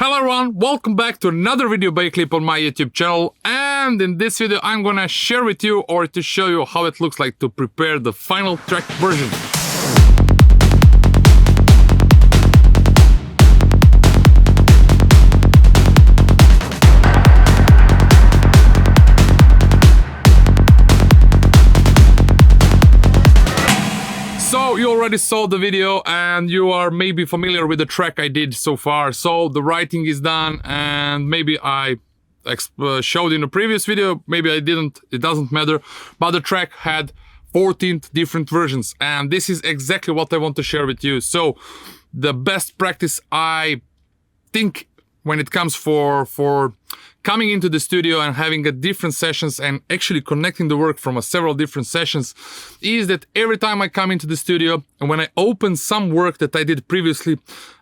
Hello everyone, welcome back to another video by Clip on my YouTube channel, and in this video I'm gonna share with you or to show you how it looks like to prepare the final track version. So you already saw the video and you are maybe familiar with the track I did so far. So the writing is done, and maybe I showed in a previous video, maybe I didn't, it doesn't matter. But the track had 14 different versions, and this is exactly what I want to share with you. So the best practice I think when it comes for coming into the studio and having a different sessions and actually connecting the work from several different sessions is that every time I come into the studio and when I open some work that I did previously,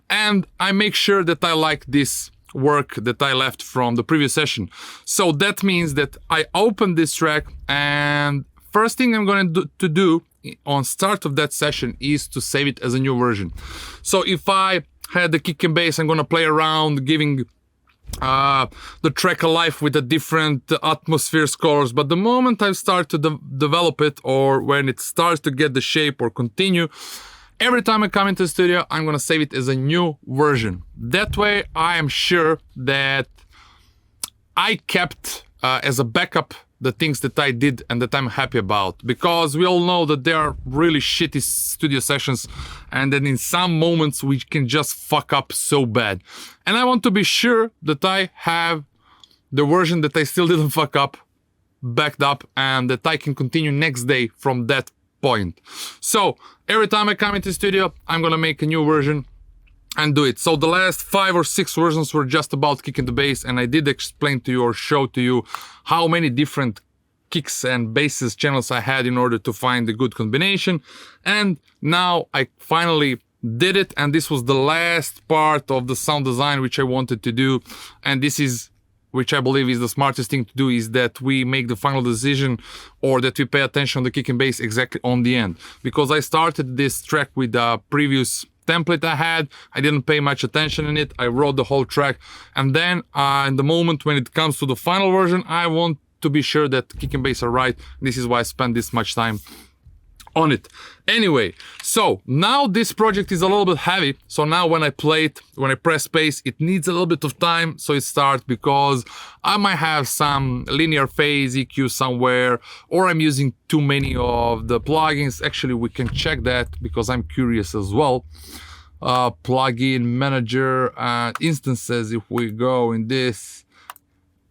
and I make sure that I like this work that I left from the previous session. So that means that I open this track, and first thing I'm going to do on start of that session is to save it as a new version. So if I had the kick and bass, I'm gonna play around giving the track a life with the different atmospheres, colors. But the moment I start to develop it, or when it starts to get the shape or continue, every time I come into the studio, I'm gonna save it as a new version. That way I am sure that I kept as a backup the things that I did and that I'm happy about, because we all know that there are really shitty studio sessions, and then in some moments we can just fuck up so bad. And I want to be sure that I have the version that I still didn't fuck up backed up, and that I can continue next day from that point. So every time I come into the studio, I'm gonna make a new version and do it. So the last 5 or 6 versions were just about kicking the bass, and I did explain to you or show to you how many different kicks and basses channels I had in order to find a good combination. And now I finally did it, and this was the last part of the sound design which I wanted to do. And this is, which I believe is the smartest thing to do, is that we make the final decision, or that we pay attention on the kick and bass exactly on the end. Because I started this track with a previous template I had, I didn't pay much attention in it, I wrote the whole track, and then in the moment when it comes to the final version, I want to be sure that kick and bass are right. This is why I spent this much time on it. Anyway, so now this project is a little bit heavy, so now when I play it, when I press bass, it needs a little bit of time so it starts, because I might have some linear phase EQ somewhere, or I'm using too many of the plugins. Actually, we can check that because I'm curious as well. Plugin manager instances, if we go in this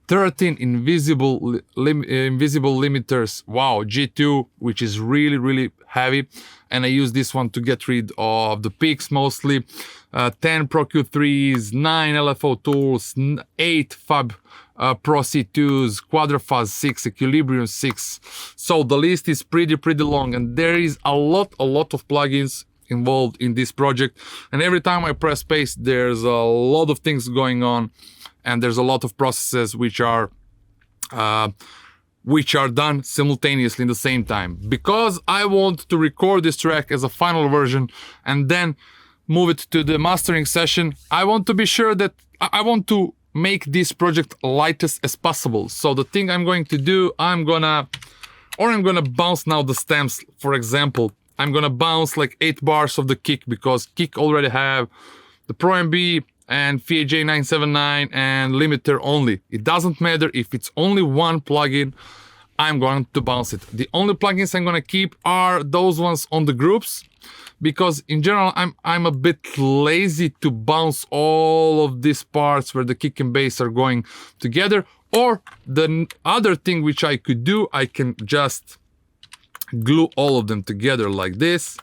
13 invisible limiters. Wow, G2, which is really heavy, and I use this one to get rid of the peaks mostly. 10 Pro Q3s, 9 LFO tools, 8 Fab Pro C2s, Quadrafuzz 6, Equilibrium 6. So the list is pretty long, and there is a lot of plugins involved in this project. And every time I press space, there's a lot of things going on, and there's a lot of processes which are done simultaneously in the same time. Because I want to record this track as a final version and then move it to the mastering session, I want to be sure that I want to make this project lightest as possible. So the thing I'm going to do, I'm gonna bounce now the stems. For example, I'm gonna bounce like 8 bars of the kick, because kick already have the Pro MB and FEJ 979 and limiter only. It doesn't matter if it's only one plugin, I'm going to bounce it. The only plugins I'm gonna keep are those ones on the groups, because in general I'm a bit lazy to bounce all of these parts where the kick and bass are going together. Or the other thing which I could do, I can just glue all of them together like this,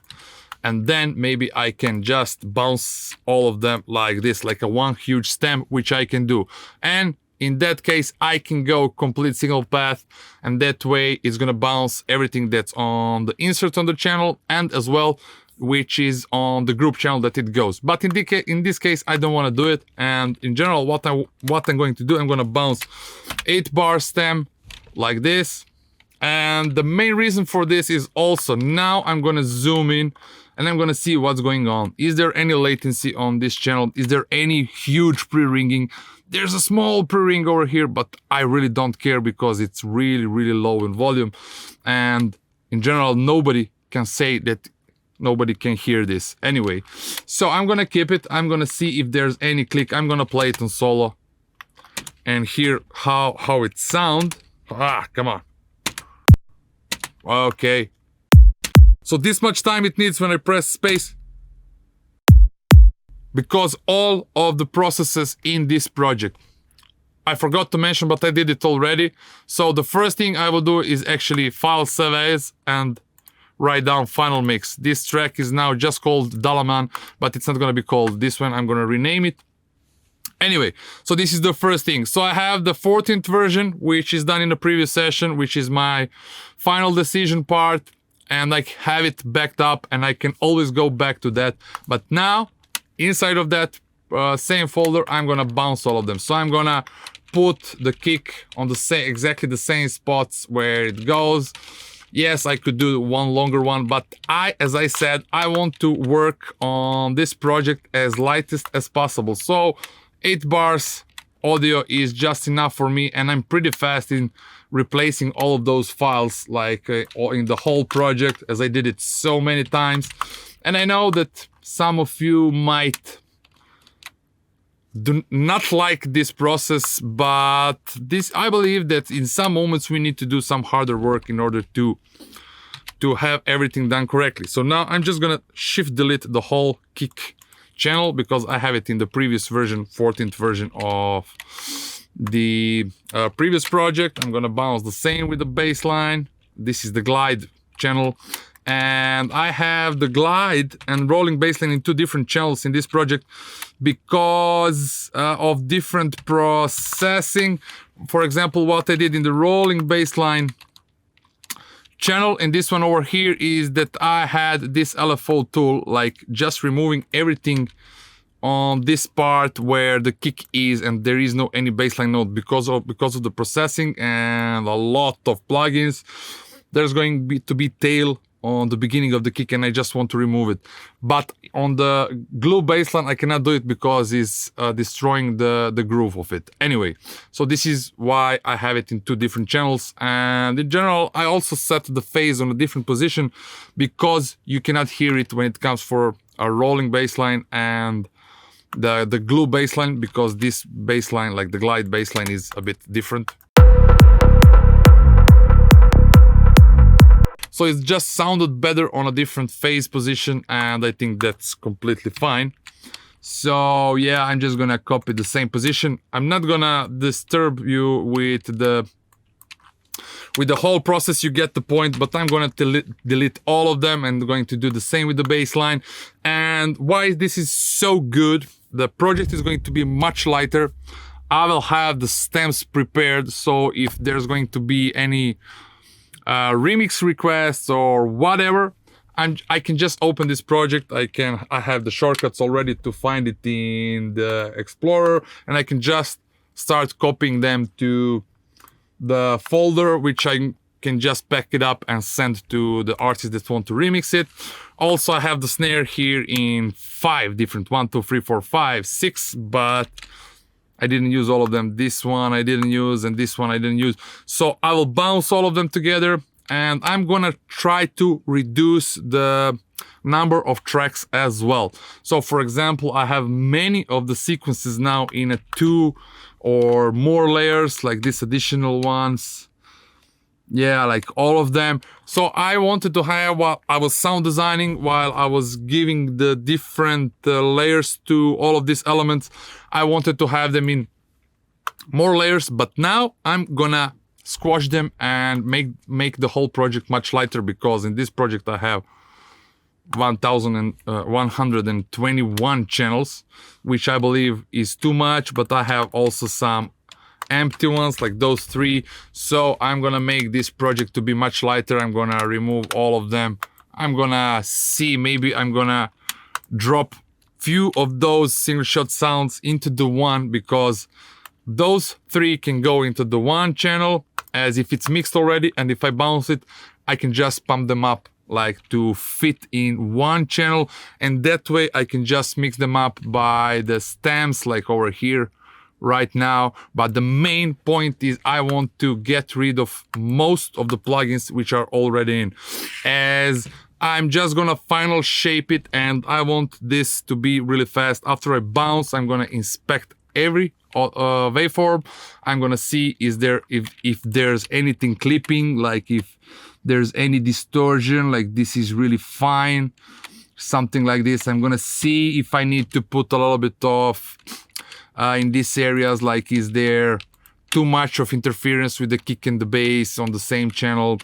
and then maybe I can just bounce all of them like this, like a one huge stem, which I can do. And in that case, I can go complete single path, and that way it's gonna bounce everything that's on the insert on the channel, and as well which is on the group channel that it goes. But in this case, I don't want to do it. And in general, what I'm going to do, I'm gonna bounce 8 bar stem like this. And the main reason for this is also, now I'm gonna zoom in and I'm gonna see what's going on. Is there any latency on this channel? Is there any huge pre-ringing? There's a small pre-ring over here, but I really don't care because it's really, really low in volume. And in general, nobody can say that nobody can hear this. Anyway, so I'm gonna keep it. I'm gonna see if there's any click. I'm gonna play it on solo and hear how it sounds. Ah, come on. Okay. So this much time it needs when I press space, because all of the processes in this project, I forgot to mention, but I did it already. So the first thing I will do is actually file save as and write down final mix. This track is now just called Dalaman, but it's not gonna be called this one. I'm gonna rename it. Anyway, so this is the first thing. So I have the 14th version, which is done in the previous session, which is my final decision part, and I have it backed up and I can always go back to that. But now, inside of that same folder, I'm gonna bounce all of them. So I'm gonna put the kick on the same, exactly the same spots where it goes. Yes, I could do one longer one, but as I said, I want to work on this project as lightest as possible. So 8 bars audio is just enough for me, and I'm pretty fast in replacing all of those files, like in the whole project, as I did it so many times. And I know that some of you might do not like this process, but I believe that in some moments we need to do some harder work in order to have everything done correctly. So now I'm just gonna shift delete the whole kick channel because I have it in the previous version, 14th version of the previous project. I'm gonna bounce the same with the bass line. This is the glide channel, and I have the glide and rolling bassline in 2 different channels in this project because of different processing. For example, what I did in the rolling bassline channel and this one over here is that I had this LFO tool, like just removing everything on this part where the kick is and there is no any bassline note because of the processing and a lot of plugins. There's going to be tail on the beginning of the kick and I just want to remove it. But on the glue bassline I cannot do it because it's destroying the groove of it. Anyway, so this is why I have it in 2 different channels, and in general I also set the phase on a different position because you cannot hear it when it comes for a rolling bassline and the glue bassline, because this bassline, like the glide bassline, is a bit different. So it just sounded better on a different phase position, and I think that's completely fine. So yeah, I'm just gonna copy the same position. I'm not gonna disturb you with the whole process, you get the point, but I'm gonna delete all of them and going to do the same with the bass line. And why this is so good, the project is going to be much lighter. I will have the stems prepared, so if there's going to be any remix requests or whatever, I can just open this project. I have the shortcuts already to find it in the Explorer, and I can just start copying them to the folder, which I can just pack it up and send to the artists that want to remix it. Also, I have the snare here in 5 different, 1, 2, 3, 4, 5, 6, but I didn't use all of them. This one I didn't use, and this one I didn't use. So I will bounce all of them together, and I'm gonna try to reduce the number of tracks as well. So for example, I have many of the sequences now in a 2 or more layers, like these additional ones. Yeah, like all of them. So I wanted to have, while I was sound designing, while I was giving the different layers to all of these elements, I wanted to have them in more layers, but now I'm gonna squash them and make the whole project much lighter, because in this project I have 1121 channels, which I believe is too much, but I have also some empty ones like those 3. So I'm gonna make this project to be much lighter. I'm gonna remove all of them. I'm gonna see, maybe I'm gonna drop few of those single shot sounds into the one, because those 3 can go into the one channel as if it's mixed already, and if I bounce it I can just pump them up like to fit in one channel, and that way I can just mix them up by the stems like over here right now. But the main point is I want to get rid of most of the plugins which are already in, as I'm just gonna final shape it, and I want this to be really fast. After I bounce, I'm gonna inspect every waveform. I'm gonna see is there if there's anything clipping, like if there's any distortion, like this is really fine, something like this. I'm gonna see if I need to put a little bit of in these areas, like is there too much of interference with the kick and the bass on the same channel.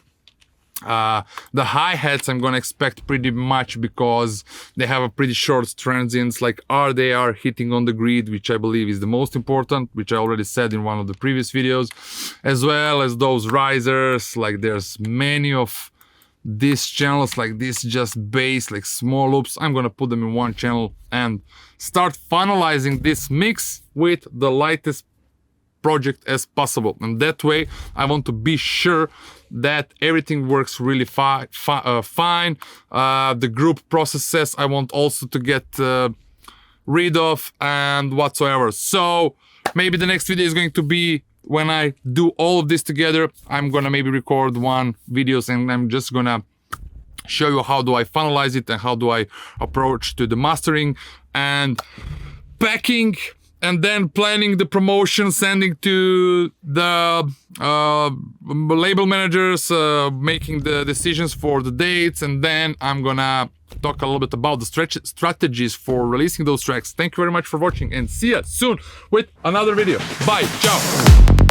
The hi-hats I'm gonna expect pretty much, because they have a pretty short transients, like they are hitting on the grid, which I believe is the most important, which I already said in one of the previous videos, as well as those risers. Like there's many of these channels like this, just bass, like small loops. I'm gonna put them in one channel and start finalizing this mix with the lightest project as possible, and that way I want to be sure that everything works really fine. The group processes I want also to get rid of and whatsoever. So maybe the next video is going to be when I do all of this together. I'm gonna maybe record one videos, and I'm just gonna show you how do I finalize it and how do I approach to the mastering and packing, and then planning the promotion, sending to the label managers, making the decisions for the dates, and then I'm gonna talk a little bit about the strategies for releasing those tracks. Thank you very much for watching, and see you soon with another video. Bye, ciao.